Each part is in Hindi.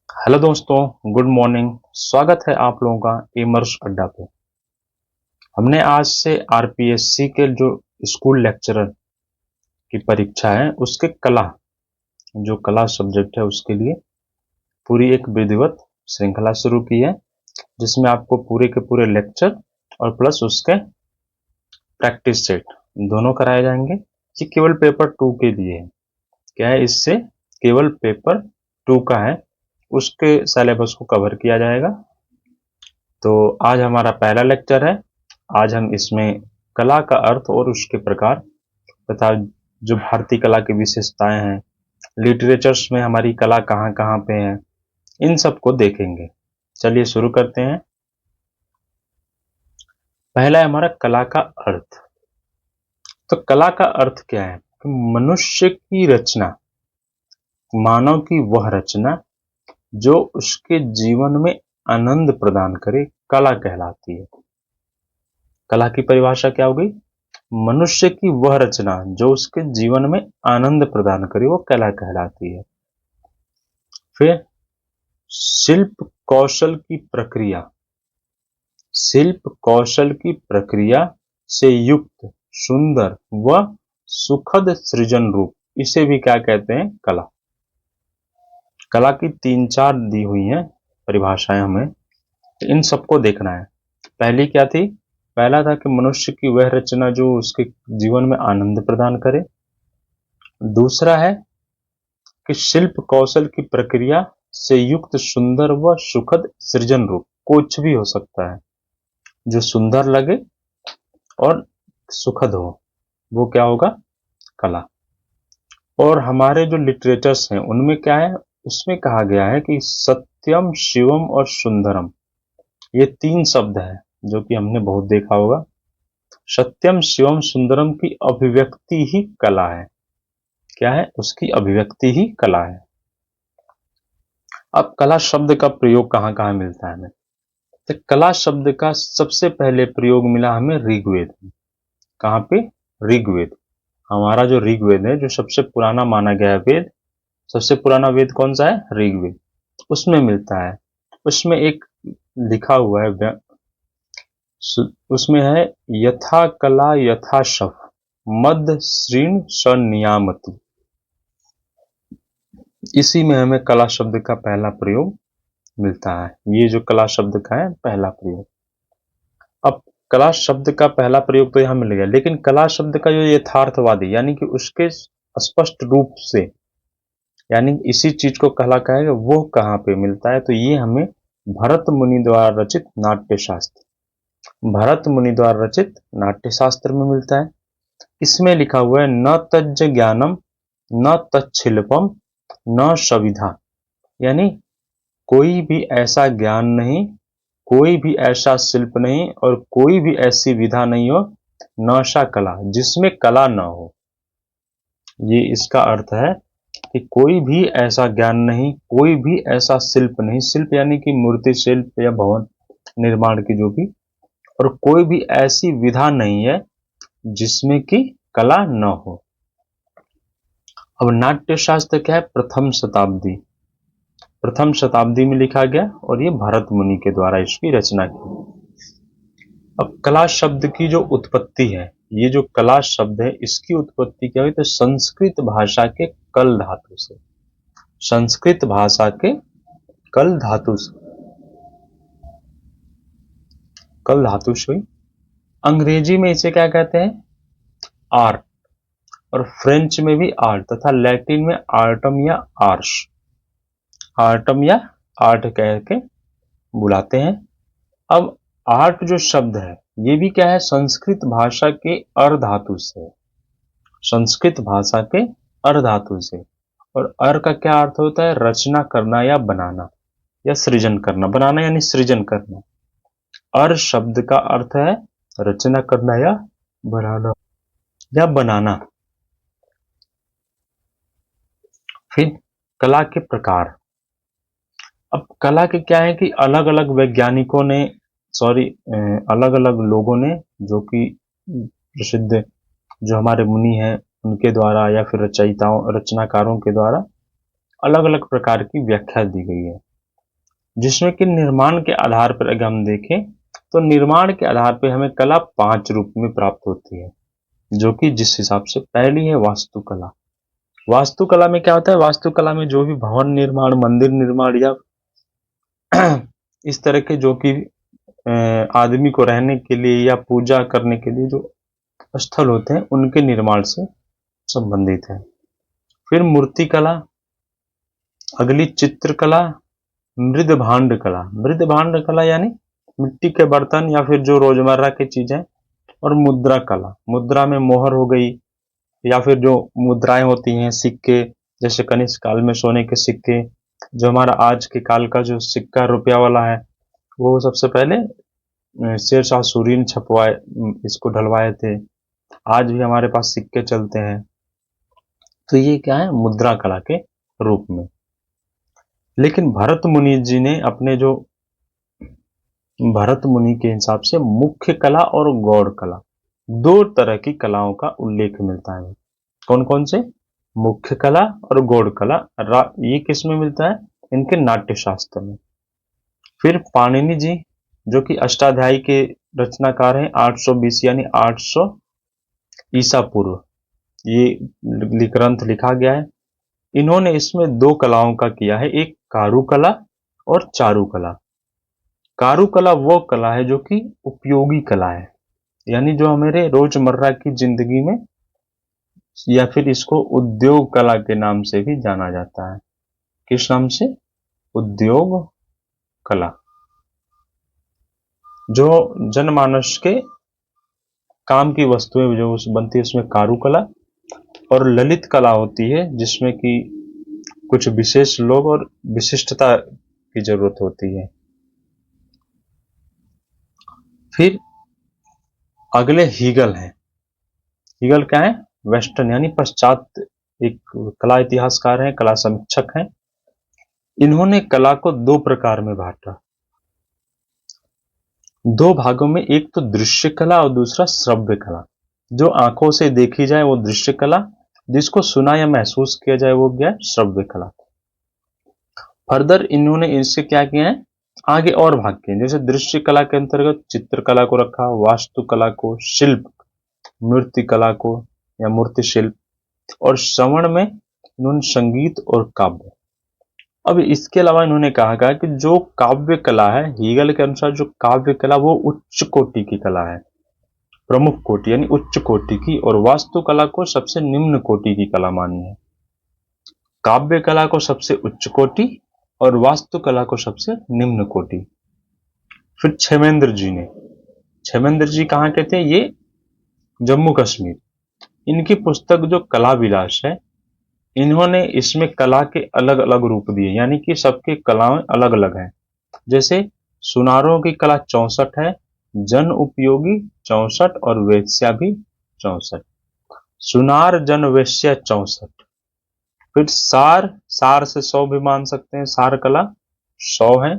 हेलो दोस्तों, गुड मॉर्निंग। स्वागत है आप लोगों का इमर्स अड्डा पे। हमने आज से आरपीएससी के जो स्कूल लेक्चरर की परीक्षा है उसके कला सब्जेक्ट है उसके लिए पूरी एक विधिवत श्रृंखला शुरू की है, जिसमें आपको पूरे के पूरे लेक्चर और प्लस उसके प्रैक्टिस सेट दोनों कराए जाएंगे। ये केवल पेपर 2 के लिए है। क्या है, इससे केवल पेपर 2 का है, उसके सिलेबस को कवर किया जाएगा। तो आज हमारा पहला लेक्चर है। आज हम इसमें कला का अर्थ और उसके प्रकार तथा जो भारतीय कला की विशेषताएं हैं, लिटरेचर्स में हमारी कला कहाँ कहाँ पे है, इन सब को देखेंगे। चलिए शुरू करते हैं। पहला है हमारा कला का अर्थ। तो कला का अर्थ क्या है कि मनुष्य की रचना, मानव की वह रचना जो उसके जीवन में आनंद प्रदान करे, कला कहलाती है। कला की परिभाषा क्या हो गई? मनुष्य की वह रचना जो उसके जीवन में आनंद प्रदान करे, वो कला कहलाती है। फिर शिल्प कौशल की प्रक्रिया, शिल्प कौशल की प्रक्रिया से युक्त सुंदर व सुखद सृजन रूप, इसे भी क्या कहते हैं? कला। कला की 3-4 दी हुई हैं परिभाषाएं हमें, तो इन सबको देखना है। पहली क्या थी? पहला था कि मनुष्य की वह रचना जो उसके जीवन में आनंद प्रदान करे। दूसरा है कि शिल्प कौशल की प्रक्रिया से युक्त सुंदर व सुखद सृजन रूप, कुछ भी हो सकता है जो सुंदर लगे और सुखद हो, वो क्या होगा? कला। और हमारे जो लिटरेचर्स हैं उनमें क्या है, उसमें कहा गया है कि सत्यम, शिवम और सुंदरम, ये 3 शब्द हैं जो कि हमने बहुत देखा होगा। सत्यम, शिवम, सुंदरम की अभिव्यक्ति ही कला है। क्या है? उसकी अभिव्यक्ति ही कला है। अब कला शब्द का प्रयोग कहाँ कहाँ मिलता है हमें? तो कला शब्द का सबसे पहले प्रयोग मिला हमें ऋग्वेद में। कहाँ पे? ऋग्वेद। हमारा जो ऋग्वेद है, जो सबसे पुराना माना गया है वेद, सबसे पुराना वेद कौन सा है? ऋग्वेद। उसमें मिलता है। उसमें एक लिखा हुआ है, उसमें है यथा कला यथा शफ मद श्रीण सनियामति। इसी में हमें कला शब्द का पहला प्रयोग मिलता है। ये जो कला शब्द का है पहला प्रयोग। अब कला शब्द का पहला प्रयोग तो यहां मिल गया, लेकिन कला शब्द का जो यथार्थवादी यानी कि उसके स्पष्ट रूप से, यानी इसी चीज को कला कहेगा, वो कहाँ पे मिलता है? तो ये हमें भरत मुनि द्वारा रचित नाट्य शास्त्र, भरत मुनि द्वारा रचित नाट्य शास्त्र में मिलता है। इसमें लिखा हुआ है न तज्ज ज्ञानम न तच्छिल्पम न सविधा, यानी कोई भी ऐसा ज्ञान नहीं, कोई भी ऐसा शिल्प नहीं और कोई भी ऐसी विधा नहीं हो, नौशा कला, जिसमें कला न हो। ये इसका अर्थ है कि कोई भी ऐसा ज्ञान नहीं, कोई भी ऐसा शिल्प नहीं, शिल्प यानी कि मूर्ति शिल्प या भवन निर्माण की जो भी, और कोई भी ऐसी विधा नहीं है जिसमें कि कला न हो। अब नाट्य शास्त्र क्या है? प्रथम शताब्दी में लिखा गया और ये भरत मुनि के द्वारा इसकी रचना की। अब कला शब्द की जो उत्पत्ति है, ये जो कला शब्द है इसकी उत्पत्ति क्या हुई? तो संस्कृत भाषा के कल धातु से, संस्कृत भाषा के कल धातु से, कल धातु से हुई। अंग्रेजी में इसे क्या कहते हैं? आर्ट। और फ्रेंच में भी आर्ट, तथा लैटिन में आर्टम या आर्श, आर्टम या आर्ट कह के बुलाते हैं। अब आर्ट जो शब्द है ये भी क्या है? संस्कृत भाषा के अर धातु से, संस्कृत भाषा के अर धातु से। और अर का क्या अर्थ होता है? रचना करना या बनाना या सृजन करना। बनाना यानी सृजन करना। अर शब्द का अर्थ है रचना करना या बनाना या बनाना। फिर कला के प्रकार। अब कला के क्या है कि अलग अलग वैज्ञानिकों ने, सॉरी, अलग अलग लोगों ने, जो कि प्रसिद्ध जो हमारे मुनि हैं उनके द्वारा या फिर रचयिताओं, रचनाकारों के द्वारा अलग अलग प्रकार की व्याख्या दी गई है। जिसमें कि निर्माण के आधार पर अगर हम देखें तो निर्माण के आधार पर हमें कला 5 रूप में प्राप्त होती है, जो कि जिस हिसाब से पहली है वास्तुकला। वास्तुकला में क्या होता है, वास्तुकला में जो भी भवन निर्माण, मंदिर निर्माण या इस तरह के जो कि आदमी को रहने के लिए या पूजा करने के लिए जो स्थल होते हैं उनके निर्माण से संबंधित है। फिर मूर्तिकला, अगली चित्रकला, मृदभांड कला। मृदभांड कला यानी मिट्टी के बर्तन या फिर जो रोजमर्रा की चीजें, और मुद्रा कला, मुद्रा में मोहर हो गई या फिर जो मुद्राएं होती हैं, सिक्के, जैसे कनिष्क काल में सोने के सिक्के, जो हमारा आज के काल का जो सिक्का रुपया वाला है वो सबसे पहले शेरशाह सूरी ने छपवाए, इसको ढलवाए थे। आज भी हमारे पास सिक्के चलते हैं। तो ये क्या है, मुद्रा कला के रूप में। लेकिन भरत मुनि जी ने अपने जो भरत मुनि के हिसाब से मुख्य कला और गौड़ कला, 2 तरह की कलाओं का उल्लेख मिलता है। कौन कौन से, मुख्य कला और गौड़ कला। ये किस में मिलता है, इनके नाट्य शास्त्र में। फिर पाणिनि जी जो कि अष्टाध्यायी के रचनाकार हैं, 820 यानी 800 ईसा पूर्व ये ग्रंथ लिखा गया है। इन्होंने इसमें 2 कलाओं का किया है, एक कारुकला और चारुकला। कारुकला वो कला है जो कि उपयोगी कला है, यानी जो हमारे रोजमर्रा की जिंदगी में, या फिर इसको उद्योग कला के नाम से भी जाना जाता है। किस नाम से, उद्योग कला। जो जनमानस के काम की वस्तुएं जो बनती है उसमें कारुकला, और ललित कला होती है जिसमें कि कुछ विशेष लोग और विशिष्टता की जरूरत होती है। फिर अगले हीगल हैं। हीगल क्या है, वेस्टर्न यानी पश्चात एक कला इतिहासकार हैं, कला समीक्षक हैं। इन्होंने कला को 2 प्रकार में बांटा, 2 भागों में, एक तो दृश्य कला और दूसरा श्रव्य कला। जो आंखों से देखी जाए वो दृश्य कला, जिसको सुना या महसूस किया जाए वो क्या, श्रव्य कला। फर्दर इन्होंने इससे क्या किया है, आगे और भाग किए, जैसे दृश्य कला के अंतर्गत चित्रकला को रखा, वास्तुकला को, शिल्प, मूर्ति कला को या मूर्ति शिल्प, और श्रवण में इन्होंने संगीत और काव्य। अब इसके अलावा इन्होंने कहा कि जो काव्य कला है, हीगल के अनुसार जो काव्य कला वो उच्च कोटि की कला है, प्रमुख कोटि यानी उच्च कोटि की, और वास्तुकला को सबसे निम्न कोटि की कला मानी है। काव्य कला को सबसे उच्च कोटि और वास्तुकला को सबसे निम्न कोटि। फिर क्षेमेंद्र जी ने, क्षेमेंद्र जी कहाँ के थे, ये जम्मू कश्मीर। इनकी पुस्तक जो कला विलास है, इन्होंने इसमें कला के अलग अलग रूप दिए, यानी कि सबकी कलाएं अलग अलग हैं। जैसे सुनारों की कला 64 है, जन उपयोगी 64 और वेश्या भी 64। सुनार जन वेश्या 64। फिर सार, सार से 100 भी मान सकते हैं, सार कला 100 है।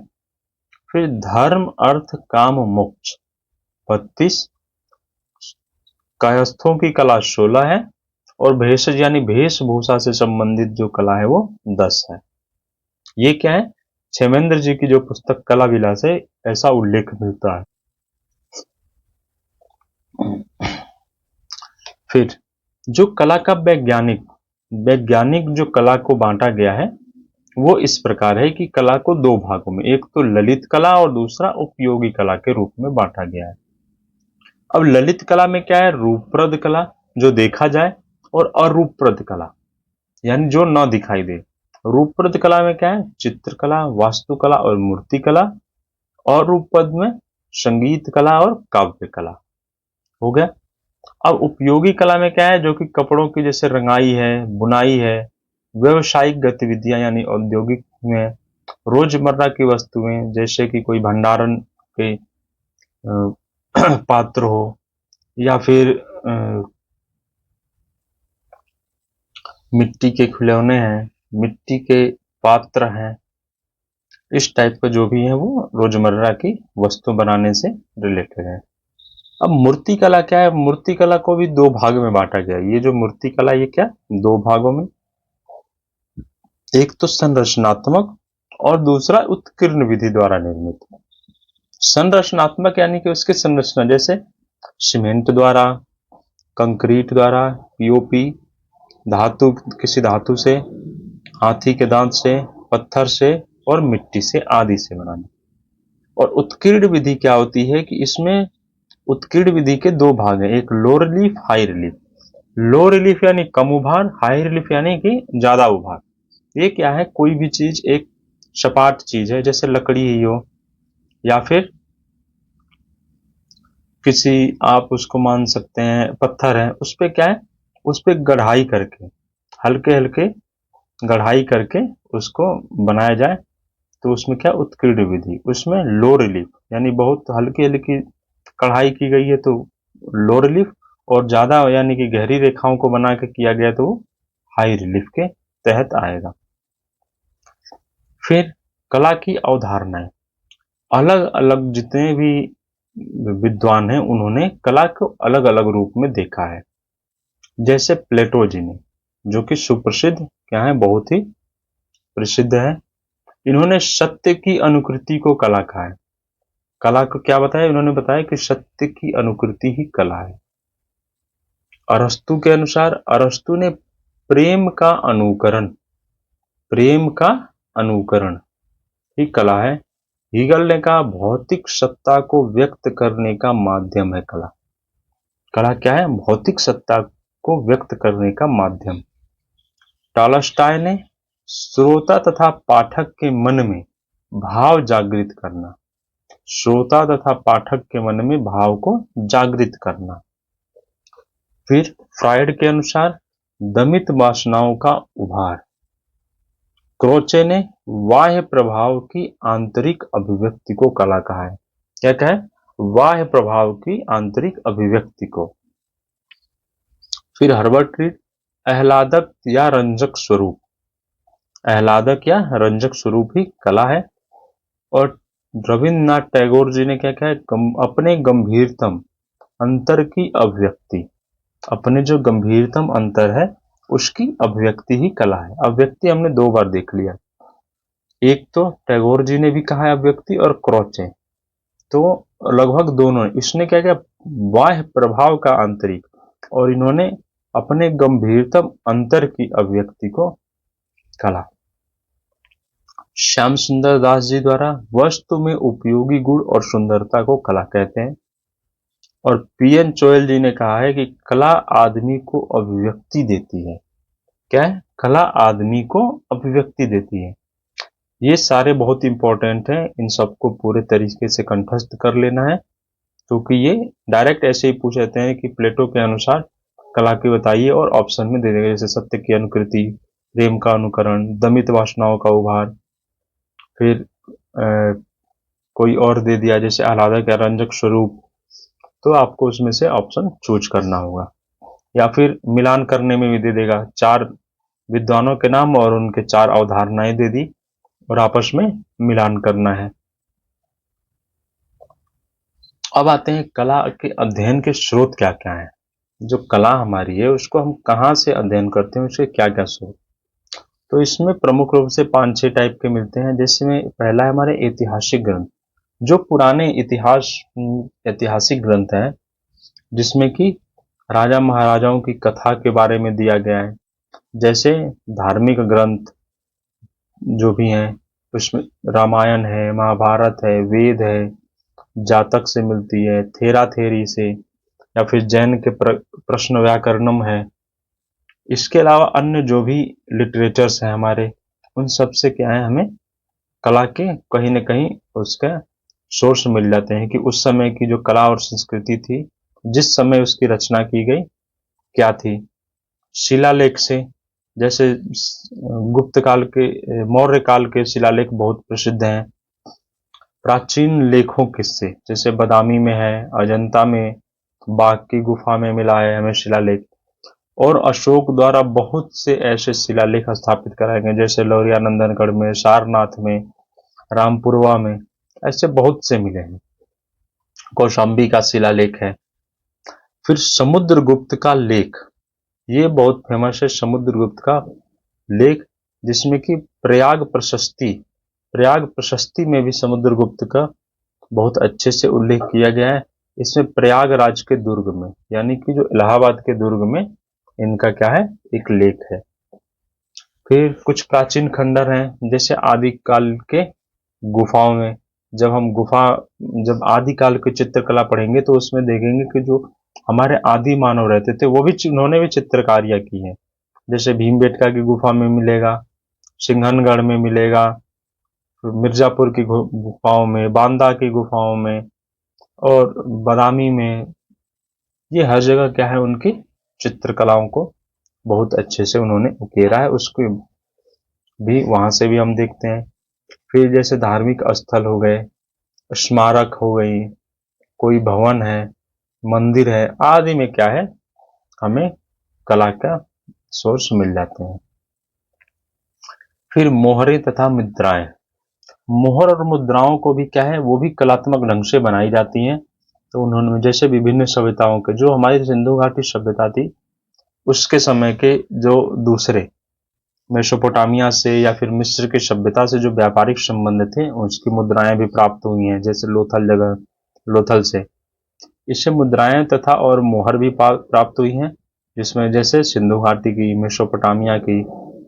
फिर धर्म अर्थ काम मोक्ष 32। कायस्थों की कला 16 है, और भेषज यानी वेशभूषा से संबंधित जो कला है वो 10 है। ये क्या है, क्षेमेंद्र जी की जो पुस्तक कला विलास है, ऐसा उल्लेख मिलता है। फिर जो कला का वैज्ञानिक जो कला को बांटा गया है वो इस प्रकार है कि कला को 2 भागों में, एक तो ललित कला और दूसरा उपयोगी कला के रूप में बांटा गया है। अब ललित कला में क्या है, रूपप्रद कला जो देखा जाए, और अरूपप्रद कला यानी जो न दिखाई दे। रूपप्रद कला में क्या है, चित्रकला, वास्तुकला और मूर्ति कला, और रूपप्रद में संगीत कला और काव्य कला हो गया। अब उपयोगी कला में क्या है, जो कि कपड़ों की जैसे रंगाई है, बुनाई है, व्यवसायिक गतिविधियां यानी औद्योगिक में, रोजमर्रा की वस्तुएं जैसे कि कोई भंडारण के पात्र हो, या फिर मिट्टी के खिलौने हैं, मिट्टी के पात्र हैं, इस टाइप का जो भी है वो रोजमर्रा की वस्तु बनाने से रिलेटेड है। अब मूर्ति कला क्या है, मूर्ति कला को भी 2 भाग में बांटा गया है। ये जो मूर्ति कला ये क्या, 2 भागों में, एक तो संरचनात्मक और दूसरा उत्कीर्ण विधि द्वारा निर्मित है। संरचनात्मक यानी कि उसकी संरचना जैसे सीमेंट द्वारा, कंक्रीट द्वारा, पीओपी, धातु, किसी धातु से, हाथी के दांत से, पत्थर से और मिट्टी से आदि से बनाना। और उत्कीर्ण विधि क्या होती है कि इसमें उत्कीर्ण विधि के दो भाग हैं, एक लो रिलीफ, हाई रिलीफ। लो रिलीफ यानी कम उभार, हाई रिलीफ यानी कि ज्यादा उभार। ये क्या है, कोई भी चीज एक सपाट चीज है, जैसे लकड़ी ही हो या फिर किसी, आप उसको मान सकते हैं पत्थर है, उस पे क्या है, उस पे गढ़ाई करके, हल्के हल्के गढ़ाई करके उसको बनाया जाए, तो उसमें क्या उत्कीर्ण विधि। उसमें लो रिलीफ यानी बहुत हल्की हल्की कढ़ाई की गई है तो लो रिलीफ, और ज्यादा यानी कि गहरी रेखाओं को बना के किया गया तो हाई रिलीफ के तहत आएगा। फिर कला की अवधारणाएं, अलग अलग जितने भी विद्वान हैं उन्होंने कला को अलग अलग रूप में देखा है। जैसे प्लेटो जी ने, जो कि सुप्रसिद्ध क्या है, बहुत ही प्रसिद्ध है, इन्होंने सत्य की अनुकृति को कला कहा है। कला को क्या बताया, इन्होंने बताया कि सत्य की अनुकृति ही कला है। अरस्तु के अनुसार, अरस्तु ने प्रेम का अनुकरण ही कला है। हीगल ने कहा भौतिक सत्ता को व्यक्त करने का माध्यम है कला। कला क्या है, भौतिक सत्ता को व्यक्त करने का माध्यम। टॉलस्टॉय ने श्रोता तथा पाठक के मन में भाव जागृत करना, श्रोता तथा पाठक के मन में भाव को जागृत करना। फिर फ्रायड के अनुसार दमित वासनाओं का उभार। क्रोचे ने बाह्य प्रभाव की आंतरिक अभिव्यक्ति को कला कहा है। क्या कहा है, बाह्य प्रभाव की आंतरिक अभिव्यक्ति को। फिर हर्बर्ट रीड आह्लादक या रंजक स्वरूप, आह्लादक या रंजक स्वरूप ही कला है। और रविन्द्रनाथ टैगोर जी ने क्या कहा है, अपने गंभीरतम अंतर की अभिव्यक्ति, अपने जो गंभीरतम अंतर है उसकी अभिव्यक्ति ही कला है। अभिव्यक्ति हमने दो बार देख लिया, एक तो टैगोर जी ने भी कहा है अभिव्यक्ति, और क्रोचे, तो लगभग दोनों। इसने क्या किया, बाह्य प्रभाव का आंतरिक, और इन्होंने अपने गंभीरतम अंतर की अभिव्यक्ति को कला। श्याम सुंदर दास जी द्वारा वस्तु में उपयोगी गुण और सुंदरता को कला कहते हैं। और पीएन चोयल जी ने कहा है कि कला आदमी को अभिव्यक्ति देती है। क्या है, कला आदमी को अभिव्यक्ति देती है। ये सारे बहुत इंपॉर्टेंट हैं, इन सबको पूरे तरीके से कंठस्थ कर लेना है, क्योंकि ये डायरेक्ट ऐसे ही पूछ लेते हैं कि प्लेटो के अनुसार कला की बताइए, और ऑप्शन में दे देंगे जैसे सत्य की अनुकृति, प्रेम का अनुकरण, दमित वासनाओं का उभार, फिर कोई और दे दिया जैसे आह्लादक या रंजक स्वरूप, तो आपको उसमें से ऑप्शन चूज करना होगा। या फिर मिलान करने में भी दे देगा, चार विद्वानों के नाम और उनके चार अवधारणाएं दे दी, और आपस में मिलान करना है। अब आते हैं कला के अध्ययन के स्रोत क्या क्या है। जो कला हमारी है उसको हम कहाँ से अध्ययन करते हैं, उसके क्या क्या स्रोत। तो इसमें प्रमुख रूप से 5-6 टाइप के मिलते हैं, जिसमें पहला है हमारे ऐतिहासिक ग्रंथ, जो पुराने ऐतिहासिक ग्रंथ हैं, जिसमें कि राजा महाराजाओं की कथा के बारे में दिया गया है। जैसे धार्मिक ग्रंथ जो भी हैं, उसमें रामायण है, महाभारत है, वेद है, जातक से मिलती है, थेरा थेरी से, या फिर जैन के प्रश्न व्याकरणम है। इसके अलावा अन्य जो भी लिटरेचर्स हैं हमारे, उन सब से क्या है, हमें कला के कहीं न कहीं उसका सोर्स मिल जाते हैं कि उस समय की जो कला और संस्कृति थी, जिस समय उसकी रचना की गई, क्या थी। शिलालेख से, जैसे गुप्त काल के, मौर्य काल के शिलालेख बहुत प्रसिद्ध हैं। प्राचीन लेखों किससे, जैसे बदामी में है, अजंता में, बाघ की गुफा में मिला है हमें शिलालेख। और अशोक द्वारा बहुत से ऐसे शिलालेख स्थापित कराए गए, जैसे लौरिया नंदनगढ़ में, सारनाथ में, रामपुरवा में, ऐसे बहुत से मिले हैं। कौशाम्बी का शिलालेख है। फिर समुद्रगुप्त का लेख, ये बहुत फेमस है, समुद्रगुप्त का लेख, जिसमें कि प्रयाग प्रशस्ति प्रयाग प्रशस्ति में भी समुद्रगुप्त का बहुत अच्छे से उल्लेख किया गया है। इसमें प्रयागराज के दुर्ग में, यानी कि जो इलाहाबाद के दुर्ग में इनका क्या है, एक लेख है। फिर कुछ प्राचीन खंडर हैं, जैसे आदिकाल के गुफाओं में। जब आदिकाल की चित्रकला पढ़ेंगे तो उसमें देखेंगे कि जो हमारे आदि मानव रहते थे वो भी उन्होंने भी चित्रकारियां की है। जैसे भीमबेटका की गुफा में मिलेगा, सिंघनगढ़ में मिलेगा, मिर्जापुर की गुफाओं में, बांदा की गुफाओं में और बादामी में। ये हर जगह क्या है, उनकी चित्रकलाओं को बहुत अच्छे से उन्होंने उकेरा है, उसको भी वहां से भी हम देखते हैं। फिर जैसे धार्मिक स्थल हो गए, स्मारक हो गई, कोई भवन है, मंदिर है आदि में क्या है, हमें कला का सोर्स मिल जाते हैं। फिर मोहरे तथा मुद्राएं। मोहर और मुद्राओं को भी क्या है, वो भी कलात्मक ढंग से बनाई जाती हैं। तो उन्होंने जैसे विभिन्न सभ्यताओं के, जो हमारी सिंधु घाटी सभ्यता थी उसके समय के जो दूसरे मेसोपोटामिया से या फिर मिस्र की सभ्यता से जो व्यापारिक संबंध थे, उसकी मुद्राएं भी प्राप्त हुई हैं, जैसे लोथल से। इससे मुद्राएं तथा और मोहर भी प्राप्त हुई हैं, जिसमें जैसे सिंधु घाटी की, मेसोपोटामिया की,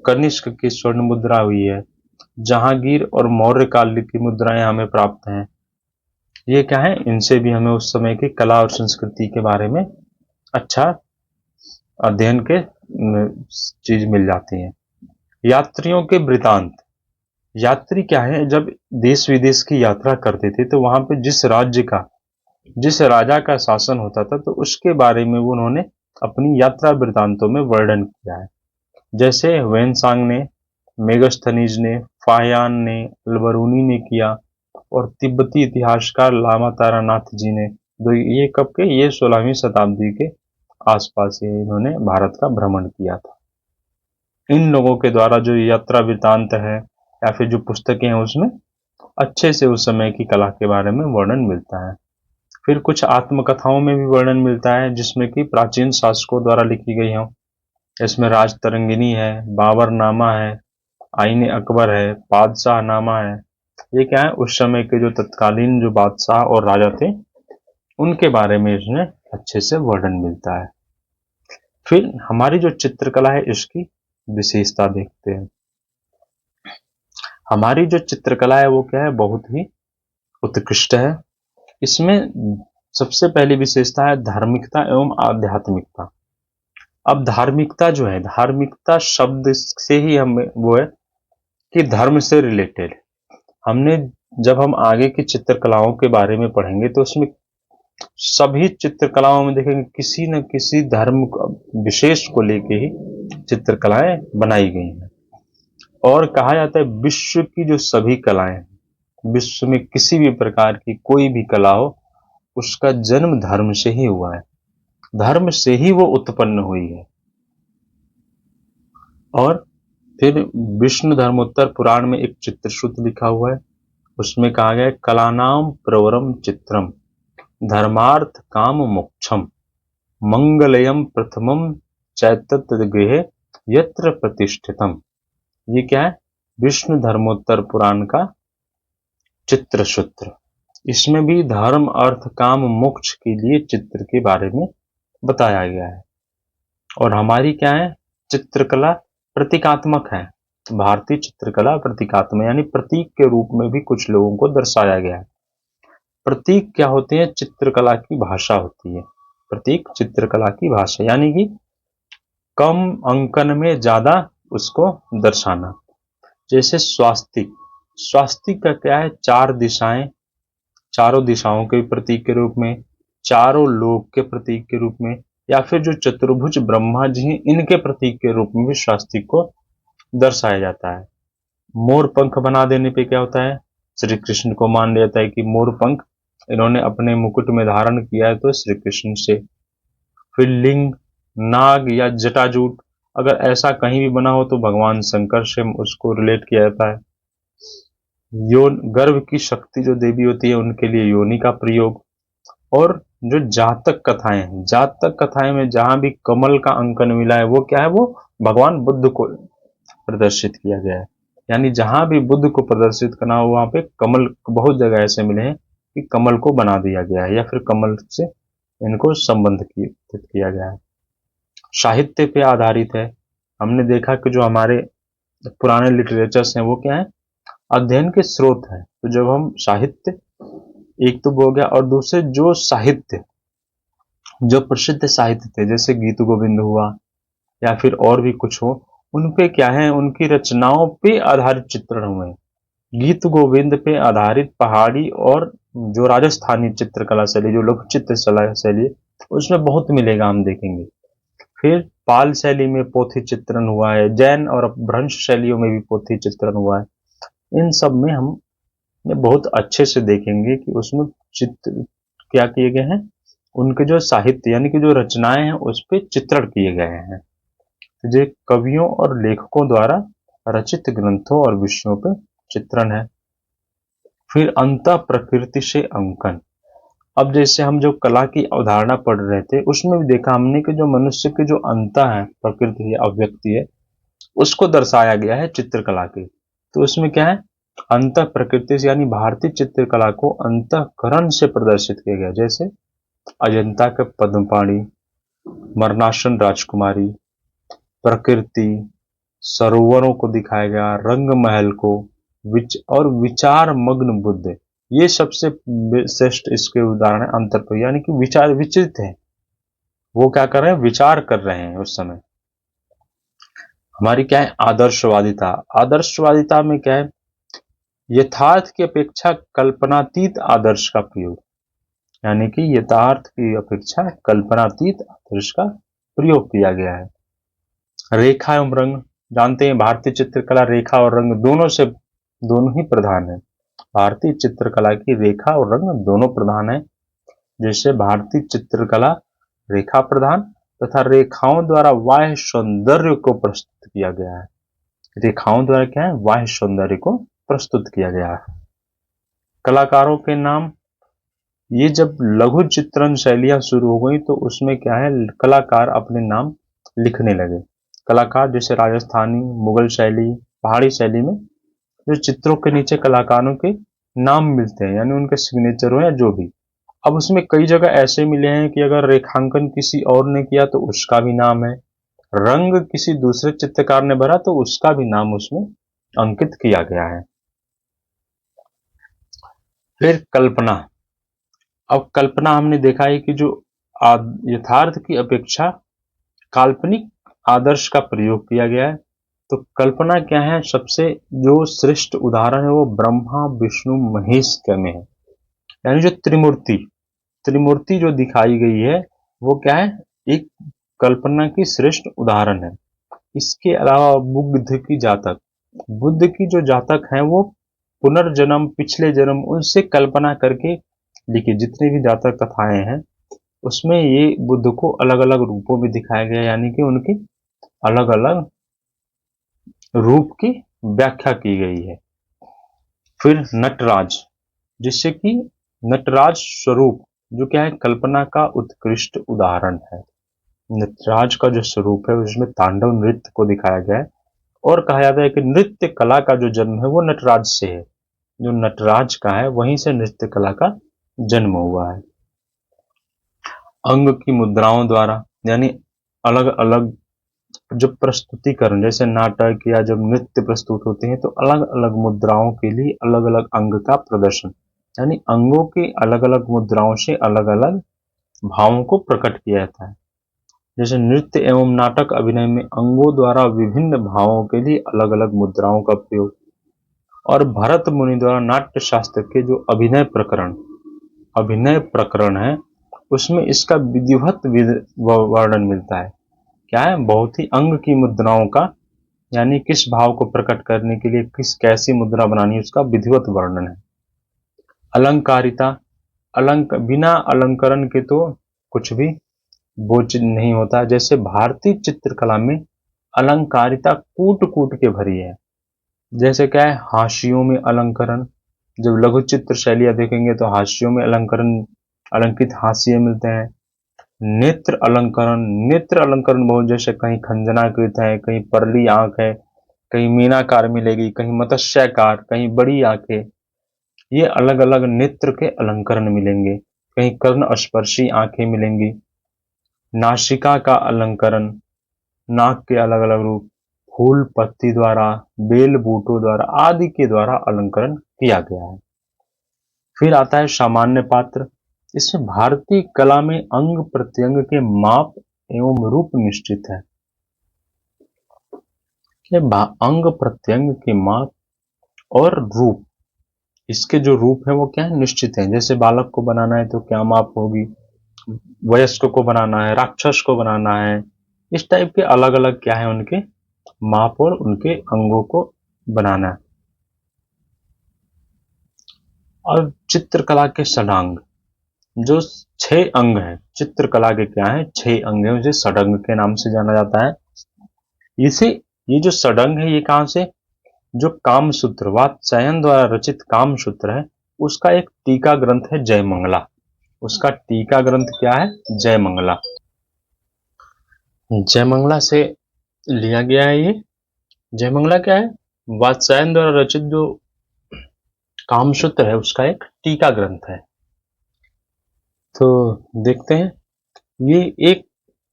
कनिष्क की स्वर्ण मुद्रा हुई है, जहांगीर और मौर्य काल की मुद्राएं हमें प्राप्त हैं। ये क्या है, इनसे भी हमें उस समय की कला और संस्कृति के बारे में अच्छा अध्ययन के चीज मिल जाती है। यात्रियों के वृतांत। यात्री क्या है, जब देश विदेश की यात्रा करते थे तो वहां पे जिस राजा का शासन होता था तो उसके बारे में वो उन्होंने अपनी यात्रा वृतांतों में वर्णन किया है। जैसे वेनसांग ने, मेगस्थनीज ने, फाहयान ने, अलबरूनी ने किया, और तिब्बती इतिहासकार लामा तारानाथ जी ने। ये कब के, ये 16वीं शताब्दी के आसपास ही इन्होंने भारत का भ्रमण किया था। इन लोगों के द्वारा जो यात्रा वृतांत है या फिर जो पुस्तकें हैं उसमें अच्छे से उस समय की कला के बारे में वर्णन मिलता है। फिर कुछ आत्मकथाओं में भी वर्णन मिलता है, जिसमें कि प्राचीन शासकों द्वारा लिखी गई हो। इसमें राज तरंगिनी है, बाबरनामा है, आईने अकबर है, बादशाह नामा है। ये क्या है, उस समय के जो तत्कालीन जो बादशाह और राजा थे उनके बारे में इसमें अच्छे से वर्णन मिलता है। फिर हमारी जो चित्रकला है इसकी विशेषता देखते हैं। हमारी जो चित्रकला है वो क्या है, बहुत ही उत्कृष्ट है। इसमें सबसे पहली विशेषता है धार्मिकता एवं आध्यात्मिकता। अब धार्मिकता जो है, धार्मिकता शब्द से ही हम वो है कि धर्म से रिलेटेड। हमने जब हम आगे की चित्रकलाओं के बारे में पढ़ेंगे तो उसमें सभी चित्रकलाओं में देखेंगे किसी न किसी धर्म विशेष को लेके ही चित्रकलाएं बनाई गई हैं। और कहा जाता है विश्व की जो सभी कलाएं, विश्व में किसी भी प्रकार की कोई भी कला हो उसका जन्म धर्म से ही हुआ है, धर्म से ही वो उत्पन्न हुई है। और फिर विष्णु धर्मोत्तर पुराण में एक चित्रसूत्र लिखा हुआ है, उसमें कहा गया है कलानाम प्रवरम चित्रम धर्मार्थ काम मोक्षम मंगलयम प्रथमम चैतन्य गृहे यत्र प्रतिष्ठितम। ये क्या है, विष्णु धर्मोत्तर पुराण का चित्रसूत्र। इसमें भी धर्म अर्थ काम मोक्ष के लिए चित्र के बारे में बताया गया है। और हमारी क्या है, चित्रकला प्रतीकात्मक है। भारतीय चित्रकला प्रतीकात्मक, यानी प्रतीक के रूप में भी कुछ लोगों को दर्शाया गया है। प्रतीक क्या होते हैं, चित्रकला की भाषा होती है। प्रतीक चित्रकला की भाषा, यानी कि कम अंकन में ज्यादा उसको दर्शाना। जैसे स्वास्तिक, स्वास्तिक का क्या है, चार दिशाएं, चारों दिशाओं के प्रतीक के रूप में, चारों लोक के प्रतीक के रूप में, या फिर जो चतुर्भुज ब्रह्मा जी हैं इनके प्रतीक के रूप में भी स्वास्तिक को दर्शाया जाता है। मोर पंख बना देने पे क्या होता है, श्री कृष्ण को मान लिया जाता है कि मोर पंख इन्होंने अपने मुकुट में धारण किया है तो श्री कृष्ण से। फिर लिंग, नाग या जटाजूट, अगर ऐसा कहीं भी बना हो तो भगवान शंकर से उसको रिलेट किया जाता है। गर्भ की शक्ति जो देवी होती है उनके लिए योनि का प्रयोग। और जो जातक कथाएं में जहां भी कमल का अंकन मिला है वो क्या है, वो भगवान बुद्ध को प्रदर्शित किया गया है। यानी जहां भी बुद्ध को प्रदर्शित करना हो वहां पे कमल, बहुत जगह ऐसे मिले हैं कि कमल को बना दिया गया है या फिर कमल से इनको संबंध किया गया है। साहित्य पे आधारित है। हमने देखा कि जो हमारे पुराने लिटरेचर्स हैं वो क्या है, अध्ययन के स्रोत हैं। तो जब हम साहित्य, एक तो वो हो गया, और दूसरे जो साहित्य, जो प्रसिद्ध साहित्य थे जैसे गीत गोविंद हुआ या फिर और भी कुछ हो, उन पे क्या है, उनकी रचनाओं पे आधारित चित्रण हुए हैं। गीत गोविंद पे आधारित पहाड़ी और जो राजस्थानी चित्रकला शैली, जो लोक चित्र शैली, उसमें बहुत मिलेगा, हम देखेंगे। फिर पाल शैली में पोथी चित्रण हुआ है, जैन और अपभ्रंश शैलियों में भी पोथी चित्रण हुआ है। इन सब में हम बहुत अच्छे से देखेंगे कि उसमें चित्र क्या किए गए हैं, उनके जो साहित्य यानी कि जो रचनाएं हैं उस पे चित्रण किए गए हैं, जो कवियों और लेखकों द्वारा रचित ग्रंथों और विषयों पे चित्रण है। फिर अंतः प्रकृति से अंकन। अब जैसे हम जो कला की अवधारणा पढ़ रहे थे उसमें भी देखा हमने कि जो मनुष्य के जो अंतः है, प्रकृति है, अव्यक्ति है, उसको दर्शाया गया है चित्रकला के। तो उसमें क्या है, अंतः प्रकृति से यानी भारतीय चित्रकला को अंतःकरण से प्रदर्शित किया गया। जैसे अजंता के पद्मपाणी, मरणासन राजकुमारी, प्रकृति, सरोवरों को दिखाया गया, रंग महल को, और विचार मग्न बुद्ध, ये सबसे श्रेष्ठ इसके उदाहरण है। अंतर यानी कि विचार विचलित है, वो क्या कर रहे हैं, विचार कर रहे हैं उस समय। हमारी क्या है, आदर्शवादिता। आदर्शवादिता में क्या है, यथार्थ की अपेक्षा कल्पनातीत आदर्श का प्रयोग, यानी कि यथार्थ की अपेक्षा कल्पनातीत आदर्श का प्रयोग किया गया है। रेखा एवं रंग, जानते हैं भारतीय चित्रकला रेखा और रंग दोनों ही प्रधान है। भारतीय चित्रकला की रेखा और रंग दोनों प्रधान है। जैसे भारतीय चित्रकला रेखा प्रधान तथा रेखाओं द्वारा बाह्य सौंदर्य को प्रस्तुत किया गया है। रेखाओं द्वारा क्या है, बाह्य सौंदर्य को प्रस्तुत किया गया है। कलाकारों के नाम, ये जब लघु चित्रण शैलियां शुरू हो गई तो उसमें क्या है, कलाकार अपने नाम लिखने लगे। कलाकार जैसे राजस्थानी, मुगल शैली, पहाड़ी शैली में जो चित्रों के नीचे कलाकारों के नाम मिलते हैं, यानी उनके सिग्नेचर हो या जो भी। अब उसमें कई जगह ऐसे मिले हैं कि अगर रेखांकन किसी और ने किया तो उसका भी नाम है, रंग किसी दूसरे चित्रकार ने भरा तो उसका भी नाम उसमें अंकित किया गया है। फिर कल्पना। अब कल्पना हमने देखा है कि जो यथार्थ की अपेक्षा काल्पनिक आदर्श का प्रयोग किया गया है। तो कल्पना क्या है, सबसे जो श्रेष्ठ उदाहरण है वो ब्रह्मा विष्णु महेश में है, यानी जो त्रिमूर्ति त्रिमूर्ति जो दिखाई गई है वो क्या है, एक कल्पना की श्रेष्ठ उदाहरण है। इसके अलावा बुद्ध की जो जातक है वो पुनर्जन्म, पिछले जन्म, उनसे कल्पना करके लिखी जितनी भी जातक कथाएं हैं उसमें ये बुद्ध को अलग अलग रूपों में दिखाया गया, यानी कि उनकी अलग अलग रूप की व्याख्या की गई है। फिर नटराज, जिससे कि नटराज स्वरूप जो क्या है, कल्पना का उत्कृष्ट उदाहरण है। नटराज का जो स्वरूप है उसमें तांडव नृत्य को दिखाया गया है, और कहा जाता है कि नृत्य कला का जो जन्म है वो नटराज से है। जो नटराज का है वहीं से नृत्य कला का जन्म हुआ है। अंग की मुद्राओं द्वारा, यानी अलग अलग जो प्रस्तुतिकरण, जैसे नाटक या जब नृत्य प्रस्तुत होते हैं तो अलग अलग मुद्राओं के लिए अलग अलग अंग का प्रदर्शन, यानी अंगों की अलग अलग मुद्राओं से अलग अलग भावों को प्रकट किया जाता है। जैसे नृत्य एवं नाटक अभिनय में अंगों द्वारा विभिन्न भावों के लिए अलग अलग मुद्राओं का प्रयोग। और भरत मुनि द्वारा नाट्य शास्त्र के जो अभिनय प्रकरण है उसमें इसका विधिवत वर्णन मिलता है। क्या है, बहुत ही अंग की मुद्राओं का, यानी किस भाव को प्रकट करने के लिए कैसी मुद्रा बनानी है उसका विधिवत वर्णन है। अलंकारिता, बिना अलंकरण के तो कुछ भी बोझ नहीं होता। जैसे भारतीय चित्रकला में अलंकारिता कूट कूट के भरी है। जैसे क्या है, हाशियों में अलंकरण, जब लघु चित्र शैलियां देखेंगे तो हाशियों में अलंकित हाशिए मिलते हैं। नेत्र अलंकरण बहुत, जैसे कहीं खंजनाकृत है, कहीं परली आंख है, कहीं मीनाकार मिलेगी, कहीं मत्स्याकार, कहीं बड़ी आंखें, ये अलग अलग नेत्र के अलंकरण मिलेंगे। कहीं कर्ण स्पर्शी आंखें मिलेंगी, नासिका का अलंकरण, नाक के अलग अलग रूप, फूल पत्ती द्वारा, बेल बूटों द्वारा आदि के द्वारा अलंकरण किया गया है। फिर आता है सामान्य पात्र। इसमें भारतीय कला में अंग प्रत्यंग के माप एवं रूप निश्चित है। अंग प्रत्यंग के माप और रूप, इसके जो रूप है वो क्या है, निश्चित है। जैसे बालक को बनाना है तो क्या माप होगी, वयस्क को बनाना है, राक्षस को बनाना है, इस टाइप के अलग अलग क्या है उनके माप और उनके अंगों को बनाना है। और चित्रकला के षडांग, जो 6 अंग हैं चित्रकला के, क्या है 6 अंग है, उसे षडंग के नाम से जाना जाता है। इसे ये जो षडंग है ये कहां से, जो कामसूत्र वात्स्यायन द्वारा रचित कामसूत्र है उसका एक टीका ग्रंथ है जयमंगला। उसका टीका ग्रंथ क्या है, जयमंगला। जयमंगला से लिया गया है ये। जयमंगला क्या है, वात्स्यायन द्वारा रचित जो कामसूत्र है उसका एक टीका ग्रंथ है। तो देखते हैं, ये एक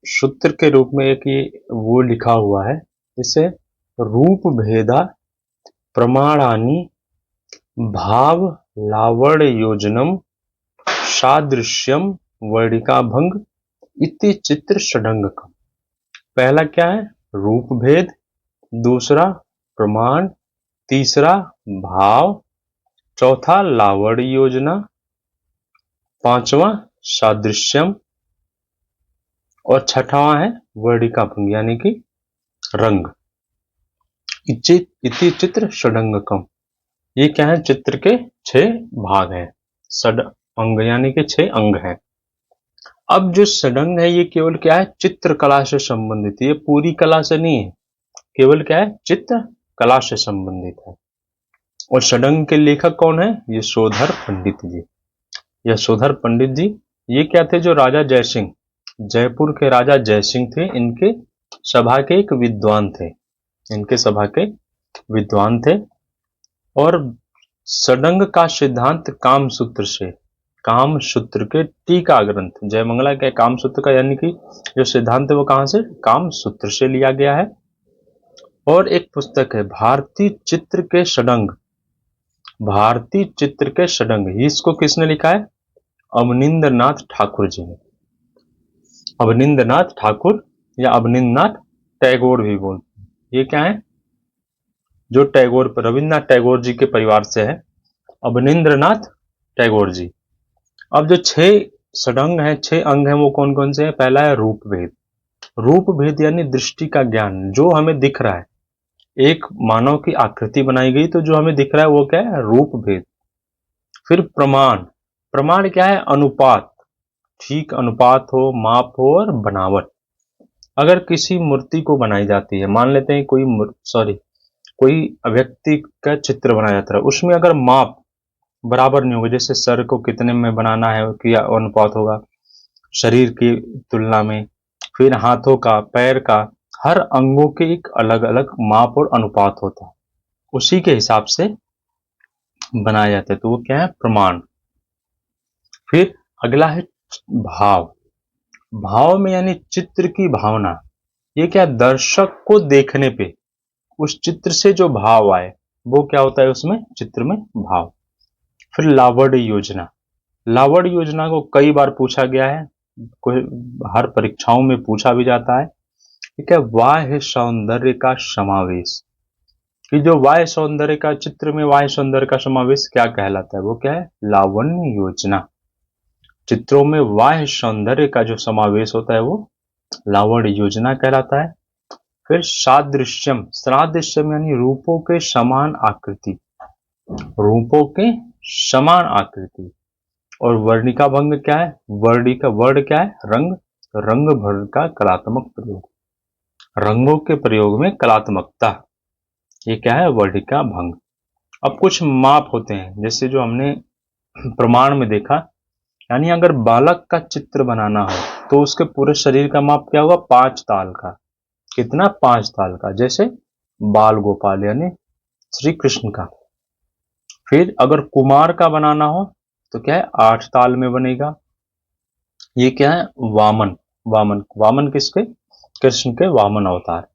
सूत्र के रूप में एक ये वो लिखा हुआ है, इसे रूप भेदा प्रमाणानि भाव लावण्य योजनम सादृश्यम वर्णिकाभंग इति चित्र षडंगकम। पहला क्या है, रूप भेद, दूसरा प्रमाण, तीसरा भाव, चौथा लावण्य योजना, पांचवा सादृश्यम और छठवां है वर्णिकाभंग यानी कि रंग। इति चित्र षडंगकम, ये क्या है, चित्र के 6 भाग हैं। षड अंग यानी कि 6 अंग हैं। अब जो षडंग है ये केवल क्या है, चित्रकला से संबंधित है, ये पूरी कला से नहीं है, केवल क्या है, चित्र कला से संबंधित है। और षडंग के लेखक कौन है, यशोधर पंडित जी। यशोधर पंडित जी ये क्या थे, जो राजा जयसिंह, जयपुर के राजा जयसिंह थे, इनके सभा के एक विद्वान थे, इनके सभा के विद्वान थे। और षडंग का सिद्धांत कामसूत्र से, कामसूत्र के टीका ग्रंथ जयमंगला के कामसूत्र का यानी कि जो सिद्धांत है वो कहां से, कामसूत्र से लिया गया है। और एक पुस्तक है भारतीय चित्र के षडंग, भारतीय चित्र के षडंग, इसको किसने लिखा है, अवनिंद्रनाथ ठाकुर जी ने। अवनिंद्रनाथ ठाकुर या अवनिंद्रनाथ टैगोर भी बोलते हैं। ये क्या है, जो टैगोर रविन्द्रनाथ टैगोर जी के परिवार से है, अवनिंद्रनाथ टैगोर जी। अब जो 6 षडंग है, 6 अंग हैं, वो कौन कौन से हैं। पहला है रूप भेद। रूप भेद यानी दृष्टि का ज्ञान, जो हमें दिख रहा है, एक मानव की आकृति बनाई गई तो जो हमें दिख रहा है वो क्या है, रूप भेद। फिर प्रमाण, प्रमाण क्या है, अनुपात, ठीक अनुपात हो, माप हो और बनावट। अगर किसी मूर्ति को बनाई जाती है, मान लेते हैं कोई व्यक्ति का चित्र बनाया जाता है, उसमें अगर माप बराबर नहीं होगा, जैसे सर को कितने में बनाना है क्या अनुपात होगा शरीर की तुलना में, फिर हाथों का, पैर का, हर अंगों के एक अलग अलग माप और अनुपात होता है, उसी के हिसाब से बनाया जाता है, तो वो क्या है, प्रमाण। फिर अगला है भाव। भाव में यानी चित्र की भावना, ये क्या, दर्शक को देखने पे उस चित्र से जो भाव आए वो क्या होता है उसमें, चित्र में भाव। फिर लावण्य योजना, लावण्य योजना को कई बार पूछा गया है, कोई हर परीक्षाओं में पूछा भी जाता है। ठीक है, बाह्य सौंदर्य का समावेश, कि जो बाह्य सौंदर्य का, चित्र में बाह्य सौंदर्य का समावेश क्या कहलाता है, वो क्या है, लावण्य योजना। चित्रों में बाह्य सौंदर्य का जो समावेश होता है वो लावण्य योजना कहलाता है। फिर सादृश्यम, सादृश्यम यानी रूपों के समान आकृति, रूपों के समान आकृति। और वर्णिका भंग क्या है, वर्ण क्या है, रंग, रंग भर का कलात्मक प्रयोग, रंगों के प्रयोग में कलात्मकता, ये क्या है, वर्णिका भंग। अब कुछ माप होते हैं, जैसे जो हमने प्रमाण में देखा, यानी अगर बालक का चित्र बनाना हो तो उसके पूरे शरीर का माप क्या होगा, 5 ताल का। कितना, 5 ताल का। जैसे बाल गोपाल यानी श्री कृष्ण का। फिर अगर कुमार का बनाना हो तो क्या है, 8 ताल में बनेगा। ये क्या है, वामन। वामन, वामन किसके, कृष्ण के वामन अवतार।